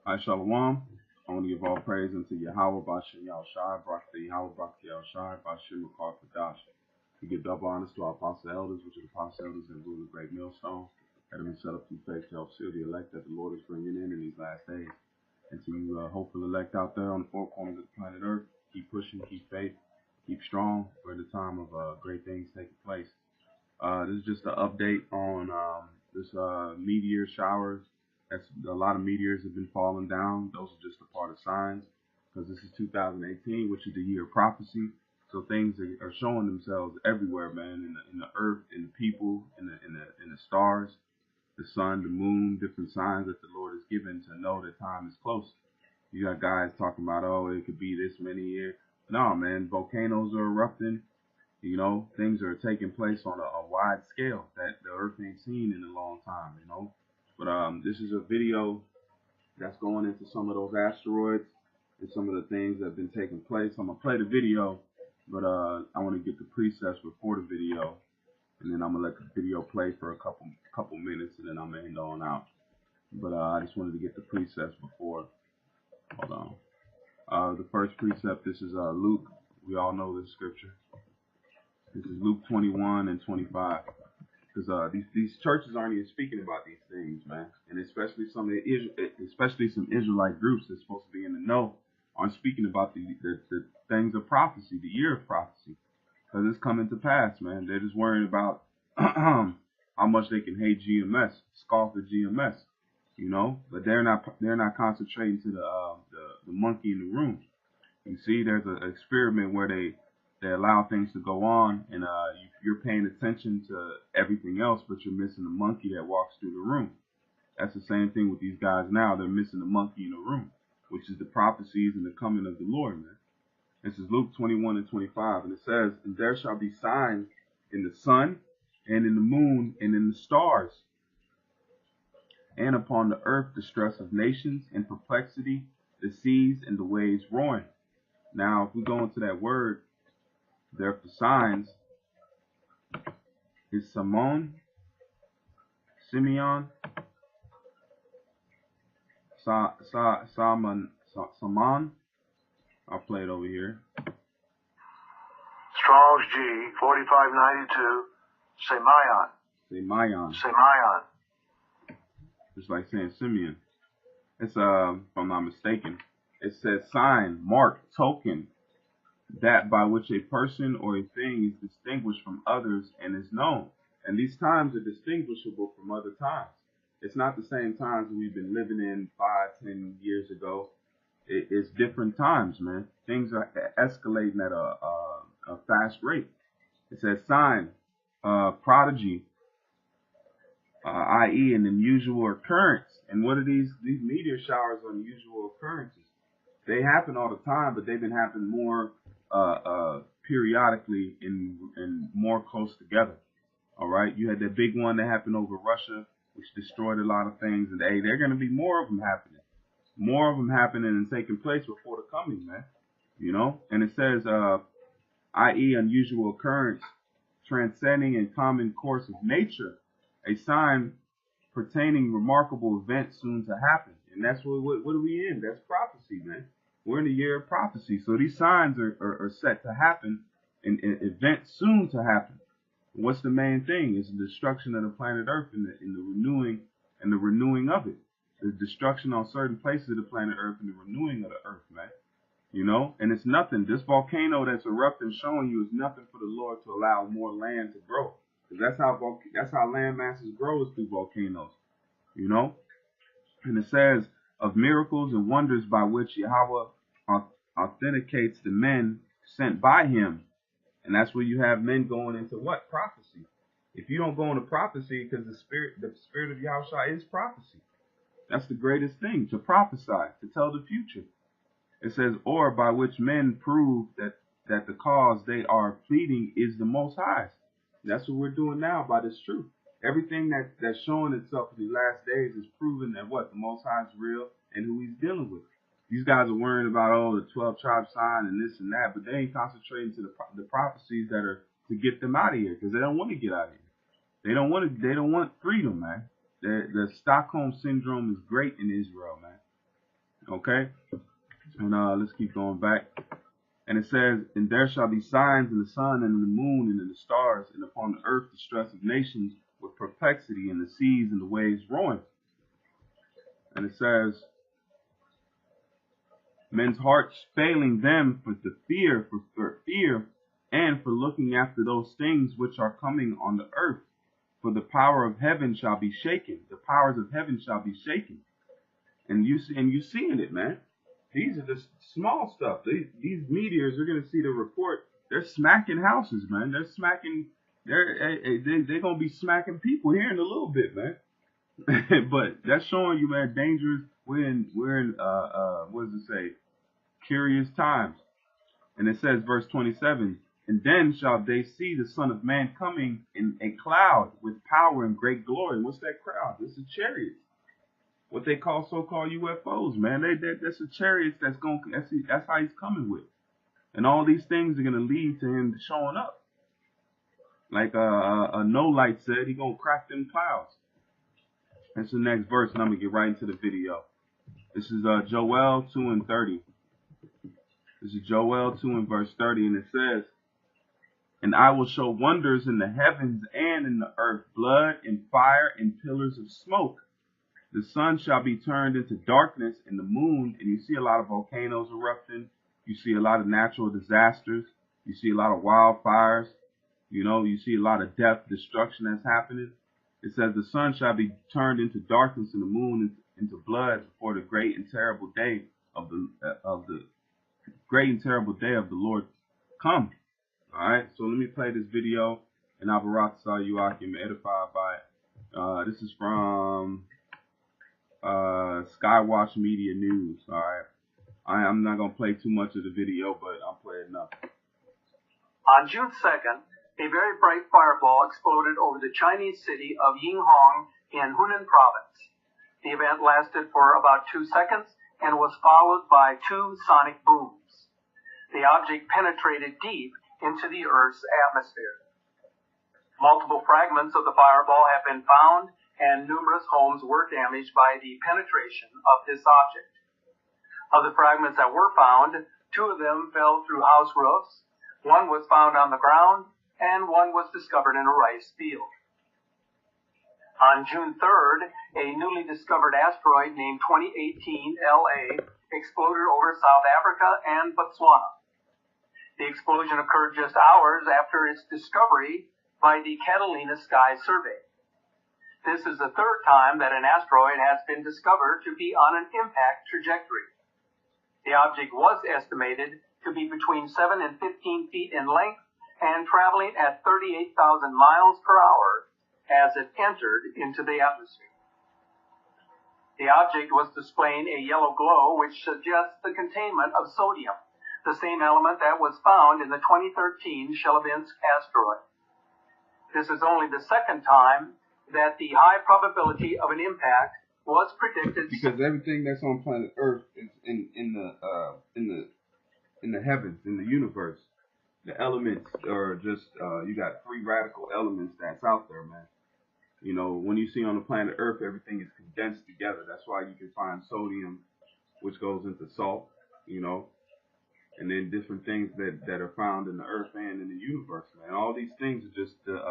Hi, Shalom. I want to give all praise unto Yahweh, Bashem Yahushai, Barak Yahweh, Barak Yahushai, Bashem Makar Kadash. We give double honors to our apostle elders, which are the apostle elders and rule the great millstone, that have been set up through faith to help seal the elect that the Lord is bringing in these last days. And to you, hopeful elect out there on the four corners of the planet Earth, keep pushing, keep faith, keep strong. We're in a time of great things taking place. This is just an update on this meteor showers. That's a lot of meteors have been falling down. Those are just a part of signs, because this is 2018, which is the year of prophecy. So things are showing themselves everywhere, man. In the earth, in the people, in the stars, the sun, the moon, different signs that the Lord has given to know that time is close. You got guys talking about, oh, it could be this many years. No, man, volcanoes are erupting. You know, things are taking place on a wide scale that the earth ain't seen in a long time, you know. But this is a video that's going into some of those asteroids and some of the things that have been taking place. I'm going to play the video, but I want to get the presets before the video, and then I'm going to let the video play for a couple minutes, and then I'm going to end on out. But I just wanted to get the presets before. Hold on. The first precept, this is Luke. We all know this scripture. This is Luke 21 and 25. Because these churches aren't even speaking about these things, man. And especially some Israelite groups that's supposed to be in the know aren't speaking about the things of prophecy, the year of prophecy. Because it's coming to pass, man. They're just worrying about how much they can hate GMS, scoff at GMS, you know. But they're not concentrating to the monkey in the room. You see, there's an experiment where they allow things to go on, and you're paying attention to everything else, but you're missing the monkey that walks through the room. That's the same thing with these guys now. They're missing the monkey in the room, which is the prophecies and the coming of the Lord, man. This is Luke 21 and 25, and it says, "And there shall be signs in the sun, and in the moon, and in the stars, and upon the earth distress of nations, and perplexity, the seas and the waves roaring." Now, if we go into that word, there for signs, is Simeon, Saman. I'll play it over here. Strong's G 4592. Semayan. Just like saying Simeon. It's if I'm not mistaken. It says sign, mark, token, that by which a person or a thing is distinguished from others and is known. And these times are distinguishable from other times. It's not the same times we've been living in 5-10 years ago. It's different times, man. Things are escalating at a fast rate. It says sign, prodigy, i.e. an unusual occurrence. And what are these meteor showers are unusual occurrences? They happen all the time, but they've been happening more periodically and more close together. All right, you had that big one that happened over Russia, which destroyed a lot of things, and hey, there are going to be more of them happening and taking place before the coming, man. You know, and it says, i.e., unusual occurrence, transcending in common course of nature, a sign pertaining remarkable events soon to happen. And that's what are we in? That's prophecy, man. We're in the year of prophecy. So these signs are set to happen and events soon to happen. What's the main thing? Is the destruction of the planet Earth and the renewing of it. The destruction on certain places of the planet Earth and the renewing of the earth, man. You know, and it's nothing. This volcano that's erupting, showing you, is nothing for the Lord to allow more land to grow. Because that's how land masses grow, is through volcanoes. You know, and it says of miracles and wonders by which Yahweh authenticates the men sent by him. And that's where you have men going into what? Prophecy. If you don't go into prophecy, because the spirit of Yahushua is prophecy. That's the greatest thing, to prophesy, to tell the future. It says, or by which men prove that the cause they are pleading is the Most High's. That's what we're doing now by this truth. Everything that's showing itself in the last days is proving that what? The Most High is real and who he's dealing with. These guys are worrying about, oh, the 12 tribe sign and this and that, but they ain't concentrating to the prophecies that are to get them out of here, because they don't want to get out of here. They don't want freedom, man. The Stockholm syndrome is great in Israel, man. Okay? And let's keep going back. And it says, and there shall be signs in the sun and in the moon and in the stars, and upon the earth distress of nations with perplexity, and the seas and the waves roaring. And it says, men's hearts failing them for the fear, for fear, and for looking after those things which are coming on the earth. For the power of heaven shall be shaken. The powers of heaven shall be shaken. And you seeing it, man. These are just small stuff. These meteors, you're gonna see the report. They're smacking houses, man. They're smacking. They're gonna be smacking people here in a little bit, man. But that's showing you, man, dangerous. We're in what does it say? Curious times. And it says, verse 27. And then shall they see the Son of Man coming in a cloud with power and great glory. What's that crowd? This is chariots. What they call so-called UFOs, man. That's a chariot that's how he's coming with. And all these things are gonna lead to him showing up. Like a No Light said, he's gonna crack them clouds. That's the next verse, and I'm gonna get right into the video. This is Joel 2:30. This is Joel 2 and verse 30, and it says, and I will show wonders in the heavens and in the earth, blood and fire and pillars of smoke. The sun shall be turned into darkness, and the moon, and you see a lot of volcanoes erupting. You see a lot of natural disasters. You see a lot of wildfires. You see a lot of death, destruction that's happening. It says the sun shall be turned into darkness, and the moon into blood before the great and terrible day of the great and terrible day of the Lord come. All right, so let me play this video, and Abarakasar, you are edified by it. This is from Skywatch Media News. All right, I'm not gonna play too much of the video, but I'll play enough. On June 2nd, a very bright fireball exploded over the Chinese city of Yinghong in Hunan province. The event lasted for about 2 seconds and was followed by 2 sonic booms. The object penetrated deep into the Earth's atmosphere. Multiple fragments of the fireball have been found, and numerous homes were damaged by the penetration of this object. Of the fragments that were found, 2 of them fell through house roofs, 1 was found on the ground, and 1 was discovered in a rice field. On June 3rd, a newly discovered asteroid named 2018 LA exploded over South Africa and Botswana. The explosion occurred just hours after its discovery by the Catalina Sky Survey. This is the 3rd time that an asteroid has been discovered to be on an impact trajectory. The object was estimated to be between 7 and 15 feet in length and traveling at 38,000 miles per hour as it entered into the atmosphere. The object was displaying a yellow glow which suggests the containment of sodium, the same element that was found in the 2013 Chelyabinsk asteroid. This is only the 2nd time that the high probability of an impact was predicted. Because everything that's on planet Earth is in the heavens, in the universe. The elements are just you got 3 radical elements that's out there, man. When you see on the planet Earth, everything is condensed together. That's why you can find sodium, which goes into salt, and then different things that are found in the earth and in the universe, man. All these things are just the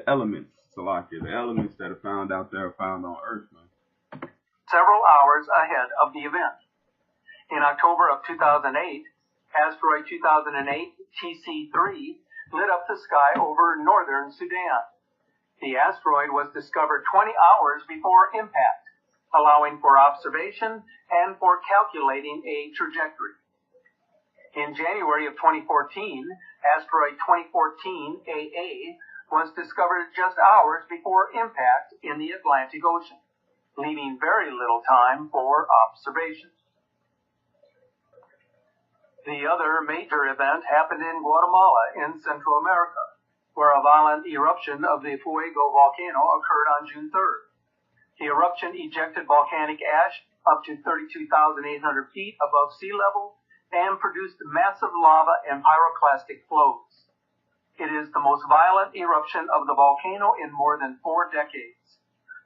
elements, Salakia. The elements that are found out there are found on Earth, man. Several hours ahead of the event. In October of 2008, asteroid 2008 TC3 lit up the sky over northern Sudan. The asteroid was discovered 20 hours before impact, allowing for observation and for calculating a trajectory. In January of 2014, asteroid 2014 AA was discovered just hours before impact in the Atlantic Ocean, leaving very little time for observation. The other major event happened in Guatemala in Central America, where a violent eruption of the Fuego volcano occurred on June 3rd. The eruption ejected volcanic ash up to 32,800 feet above sea level and produced massive lava and pyroclastic flows. It is the most violent eruption of the volcano in more than 4 decades.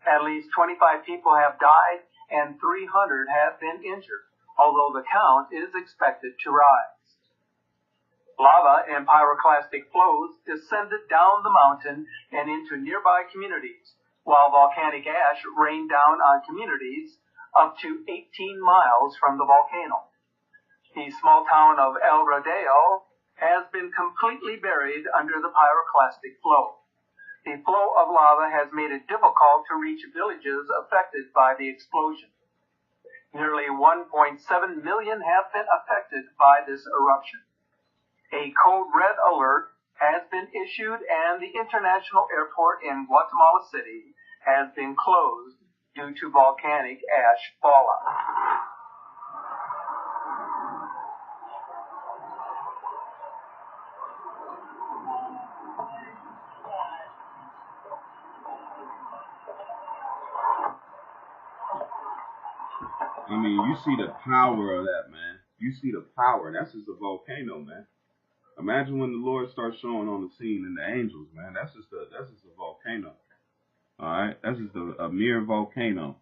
At least 25 people have died and 300 have been injured, although the count is expected to rise. Lava and pyroclastic flows descended down the mountain and into nearby communities, while volcanic ash rained down on communities up to 18 miles from the volcano. The small town of El Rodeo has been completely buried under the pyroclastic flow. The flow of lava has made it difficult to reach villages affected by the explosion. Nearly 1.7 million have been affected by this eruption. A code red alert has been issued and the international airport in Guatemala City has been closed due to volcanic ash fallout. I mean, you see the power of that, man. You see the power. That's just a volcano, man. Imagine when the Lord starts showing on the scene and the angels, man. That's just a volcano. All right, that's just a mere volcano.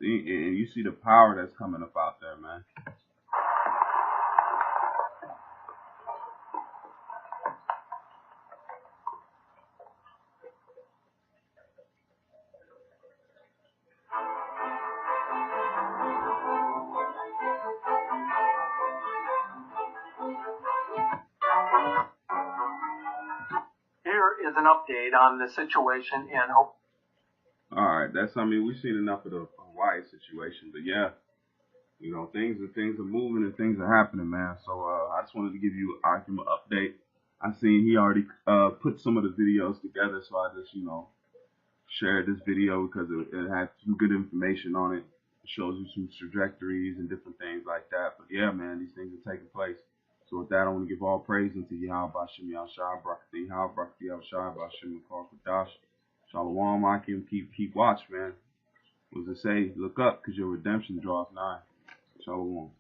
And you see the power that's coming up out there, man. Here is an update on the situation in Hawaii. All right, I mean, we've seen enough of the Hawaii situation, but yeah, you know, things are moving and things are happening, man. So I just wanted to give you an Akim update. I seen he already put some of the videos together, so I just, shared this video because it had some good information on it. It shows you some trajectories and different things like that. But yeah, man, these things are taking place. So with that, I want to give all praise unto Yahweh Bashem Yahshai, Brakati Yahweh, Brakati Yahshai, Bashem Kadash. Shalom, Akim, keep watch, man. What does it say? Look up, because your redemption draws nigh. Shalom.